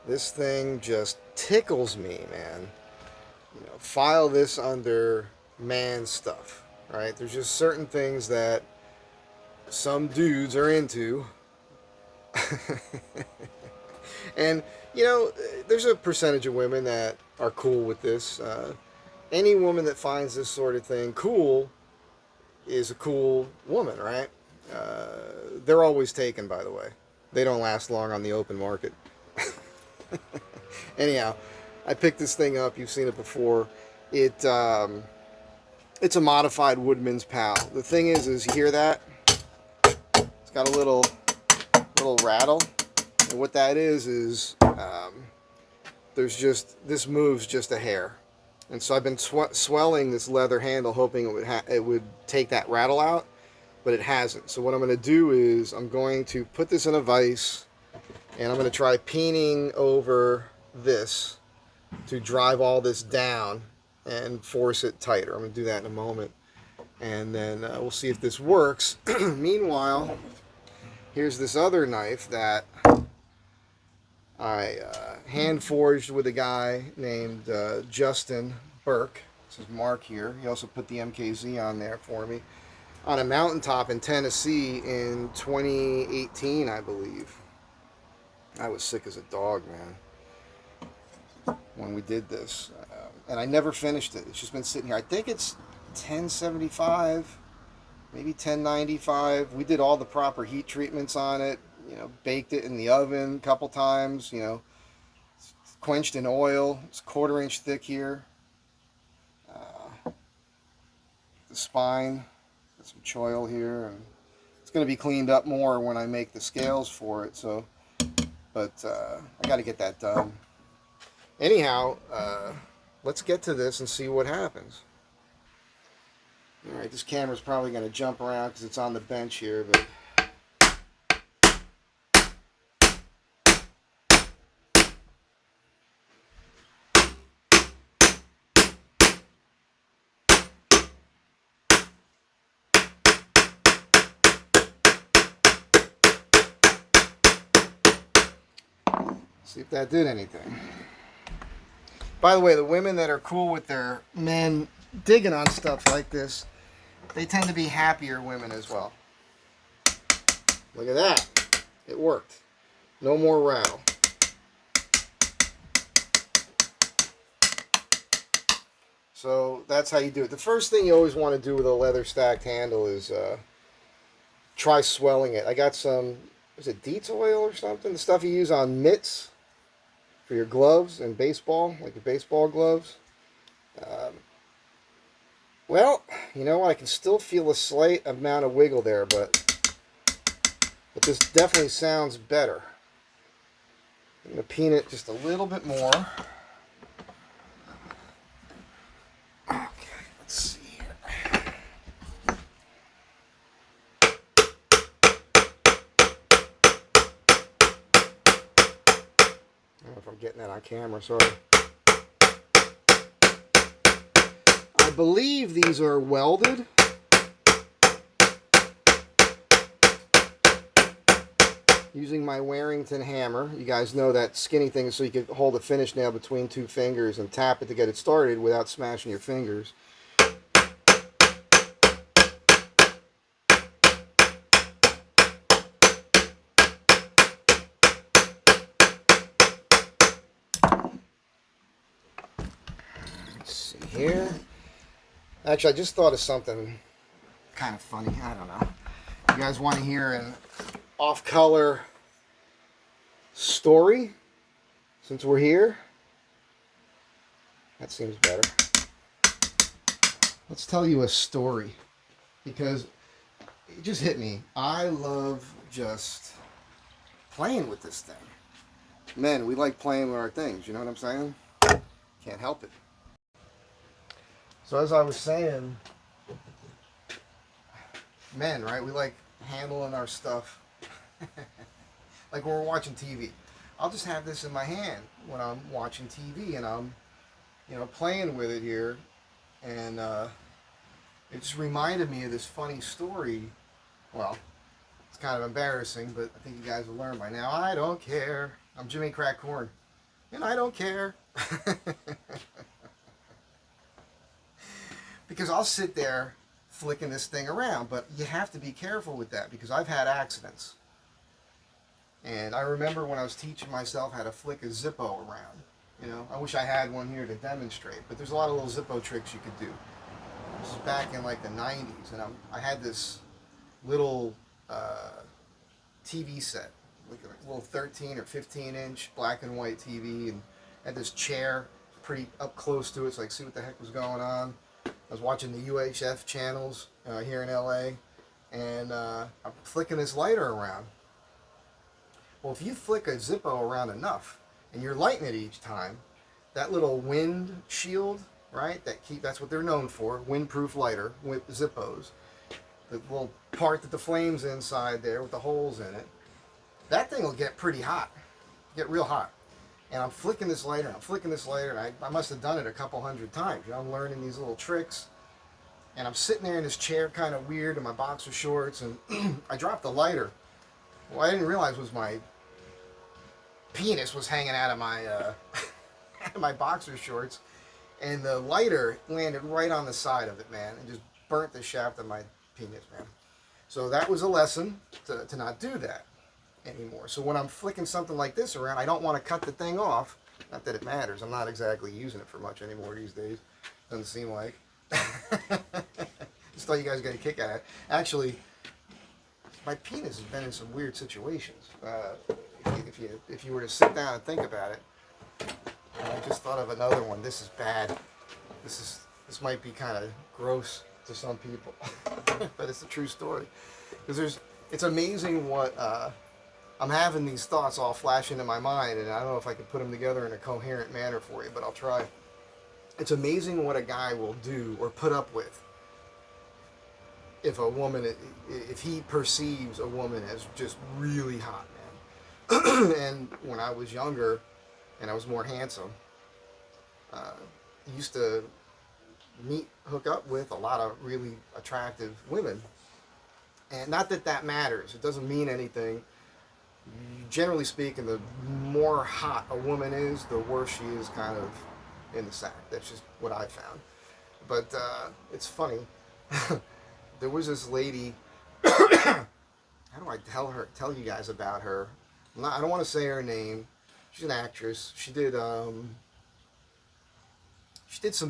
This thing just tickles me, man. File this under man stuff, right? There's just certain things that some dudes are into. And, there's a percentage of women that are cool with this. Any woman that finds this sort of thing cool is a cool woman, right? They're always taken, by the way. They don't last long on the open market. Anyhow, I picked this thing up. You've seen it before. It's a modified Woodman's Pal. The thing is you hear that? It's got a little rattle, and what that is there's just this moves just a hair, and so I've been swelling this leather handle, hoping it would take that rattle out, but it hasn't. So what I'm going to do is I'm going to put this in a vise, and I'm going to try peening over this to drive all this down and force it tighter. I'm going to do that in a moment, and then we'll see if this works. Meanwhile, here's this other knife that I hand forged with a guy named Justin Burke. This is Mark here. He also put the MKZ on there for me on a mountaintop in Tennessee in 2018, I believe. I was sick as a dog, man, when we did this. And I never finished it. It's just been sitting here. I think it's 1075, maybe 1095. We did all the proper heat treatments on it. Baked it in the oven a couple times. Quenched in oil. It's 1/4 inch thick here. The spine, got some choil here, and it's going to be cleaned up more when I make the scales for it. So, but I got to get that done. Anyhow, let's get to this and see what happens. All right, this camera's probably going to jump around because it's on the bench here, but. See if that did anything. By the way, the women that are cool with their men digging on stuff like this, they tend to be happier women as well. Look at that. It worked. No more rattle. So that's how you do it. The first thing you always want to do with a leather stacked handle is try swelling it. I got some, is it Deets oil or something? The stuff you use on mitts for your gloves and baseball, like your baseball gloves. Well, you know, I can still feel a slight amount of wiggle there, but this definitely sounds better. I'm going to peen it just a little bit more. Okay, let's see here. I don't know if I'm getting that on camera, sorry. I believe these are welded. Using my Warrington hammer. You guys know that skinny thing so you can hold a finish nail between two fingers and tap it to get it started without smashing your fingers. Let's see here. Actually, I just thought of something kind of funny. I don't know. You guys want to hear an off-color story since we're here? That seems better. Let's tell you a story because it just hit me. I love just playing with this thing. Men, we like playing with our things, you know what I'm saying? Can't help it. So as I was saying, men, right? We like handling our stuff like when we're watching TV. I'll just have this in my hand when I'm watching TV and I'm, playing with it here. And it just reminded me of this funny story. Well, it's kind of embarrassing, but I think you guys will learn by now. I don't care. I'm Jimmy Crack Corn. And I don't care. Because I'll sit there flicking this thing around, but you have to be careful with that because I've had accidents. And I remember when I was teaching myself how to flick a Zippo around. You know, I wish I had one here to demonstrate, but there's a lot of little Zippo tricks you could do. This is back in like the 90s, and I had this little TV set, like a little 13 or 15 inch black and white TV, and had this chair pretty up close to it so I could see what the heck was going on. I was watching the UHF channels here in LA, and I'm flicking this lighter around. Well, if you flick a Zippo around enough, and you're lighting it each time, that little wind shield, right? That's what they're known for, windproof lighter with Zippos. The little part that the flame's inside there with the holes in it, that thing will get pretty hot, get real hot. And I'm flicking this lighter, and I'm flicking this lighter, and I must have done it a couple hundred times. You know, I'm learning these little tricks, and I'm sitting there in this chair kind of weird in my boxer shorts, and I dropped the lighter. Well, I didn't realize was my penis was hanging out of my my boxer shorts, and the lighter landed right on the side of it, man, and just burnt the shaft of my penis, man. So that was a lesson to not do that anymore. So when I'm flicking something like this around, I don't want to cut the thing off. Not that it matters. I'm not exactly using it for much anymore these days. Doesn't seem like. Just thought you guys got a kick out of it. Actually, my penis has been in some weird situations. If you were to sit down and think about it, I just thought of another one. This is bad. This might be kind of gross to some people, but it's a true story. Because it's amazing what I'm having these thoughts all flash into my mind, and I don't know if I can put them together in a coherent manner for you, but I'll try. It's amazing what a guy will do or put up with if he perceives a woman as just really hot, man. And when I was younger and I was more handsome, I used to hook up with a lot of really attractive women. And not that that matters. It doesn't mean anything. Generally speaking, the more hot a woman is, the worse she is kind of in the sack. That's just what I found. But it's funny. There was this lady. How do I tell you guys about her? I don't want to say her name. She's an actress. She did some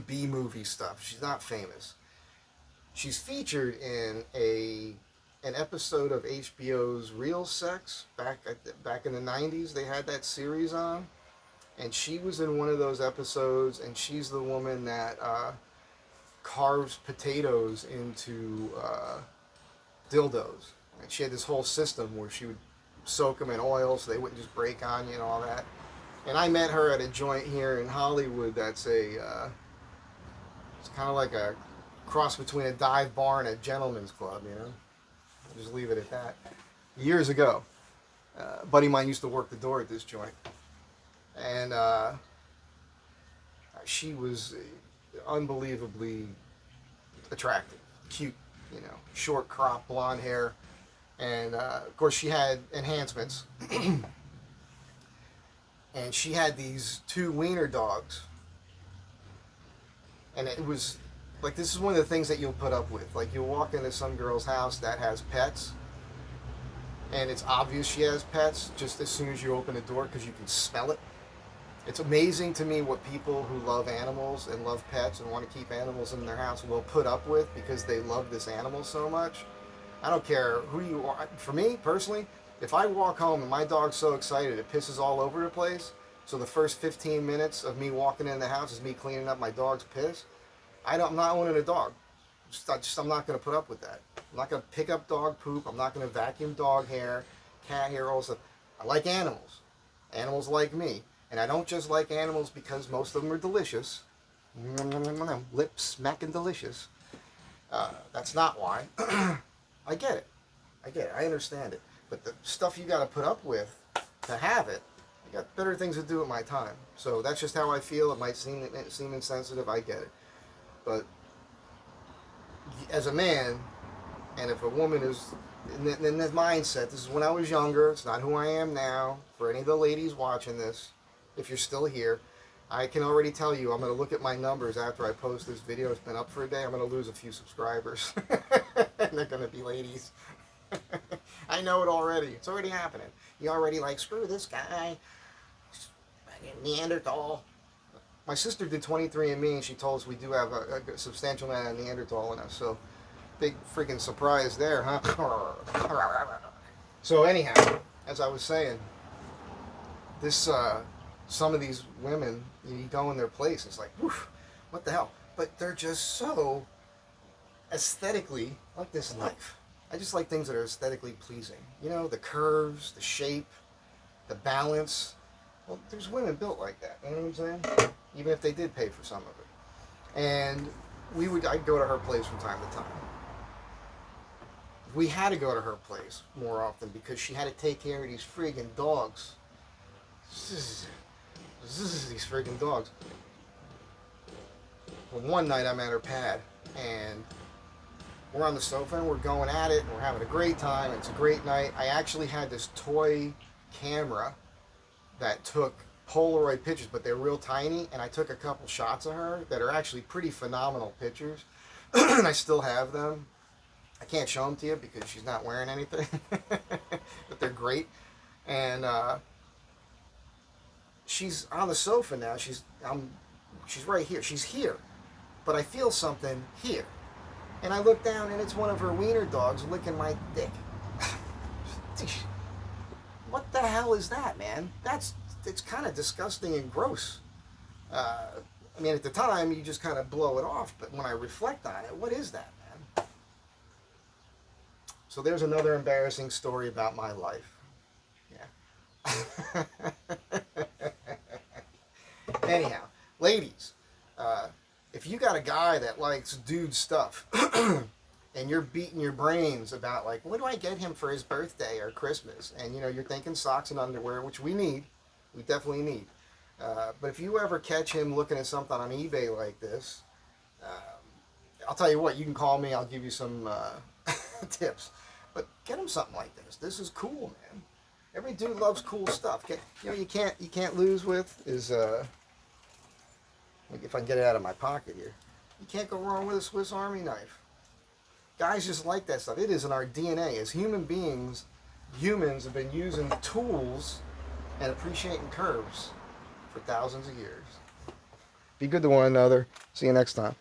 B-movie stuff. She's not famous. She's featured in an episode of HBO's Real Sex back in the 90s. They had that series on, and she was in one of those episodes, and she's the woman that carves potatoes into dildos. And she had this whole system where she would soak them in oil so they wouldn't just break on you and all that. And I met her at a joint here in Hollywood that's it's kind of like a cross between a dive bar and a gentleman's club, you know? I'll just leave it at that. Years ago, a buddy of mine used to work the door at this joint. And she was unbelievably attractive, cute, you know, short crop, blonde hair. And of course she had enhancements. And she had these 2 wiener dogs. And it was like, this is one of the things that you'll put up with. Like, you'll walk into some girl's house that has pets, and it's obvious she has pets just as soon as you open the door because you can smell it. It's amazing to me what people who love animals and love pets and want to keep animals in their house will put up with because they love this animal so much. I don't care who you are. For me, personally, if I walk home and my dog's so excited it pisses all over the place, so the first 15 minutes of me walking in the house is me cleaning up my dog's piss, I'm not owning a dog. I'm not going to put up with that. I'm not going to pick up dog poop. I'm not going to vacuum dog hair, cat hair, all stuff. I like animals. Animals like me. And I don't just like animals because most of them are delicious. Lips smacking delicious. That's not why. I get it. I understand it. But the stuff you got to put up with to have it, I got better things to do with my time. So that's just how I feel. It might seem insensitive. I get it. But as a man, and if a woman is in this mindset, this is when I was younger. It's not who I am now. For any of the ladies watching this, if you're still here. I can already tell you, I'm going to look at my numbers after I post this video. It's been up for a day. I'm going to lose a few subscribers. And they're going to be ladies. I know it already. It's already happening. You already like, screw this guy. Neanderthal. My sister did 23andMe, and she told us we do have a substantial amount of Neanderthal in us. So, big freaking surprise there, huh? So anyhow, as I was saying, this some of these women, you go in their place, it's like, woof, what the hell? But they're just so aesthetically like this life. I just like things that are aesthetically pleasing. You know, the curves, the shape, the balance. Well, there's women built like that. You know what I'm saying? Even if they did pay for some of it. And I'd go to her place from time to time. We had to go to her place more often because she had to take care of these friggin' dogs. These friggin' dogs. Well, one night I'm at her pad, and we're on the sofa and we're going at it and we're having a great time. It's a great night. I actually had this toy camera that took Polaroid pictures, but they're real tiny, and I took a couple shots of her that are actually pretty phenomenal pictures. And I still have them. I can't show them to you because she's not wearing anything, but they're great. And she's on the sofa now. She's right here. She's here, but I feel something here. And I look down, and it's one of her wiener dogs licking my dick. What the hell is that, man? It's kind of disgusting and gross. I mean, at the time, you just kind of blow it off, but when I reflect on it, what is that, man? So there's another embarrassing story about my life. Yeah. Anyhow, ladies, if you got a guy that likes dude stuff, and you're beating your brains about, like, what do I get him for his birthday or Christmas? And, you know, you're thinking socks and underwear, which we definitely need. But if you ever catch him looking at something on eBay like this, I'll tell you what, you can call me, I'll give you some tips. But get him something like this. This is cool, man. Every dude loves cool stuff. You know, you can't lose with is, if I can get it out of my pocket here, you can't go wrong with a Swiss Army knife. Guys just like that stuff. It is in our DNA. As human beings, humans have been using tools and appreciating curves for thousands of years. Be good to one another. See you next time.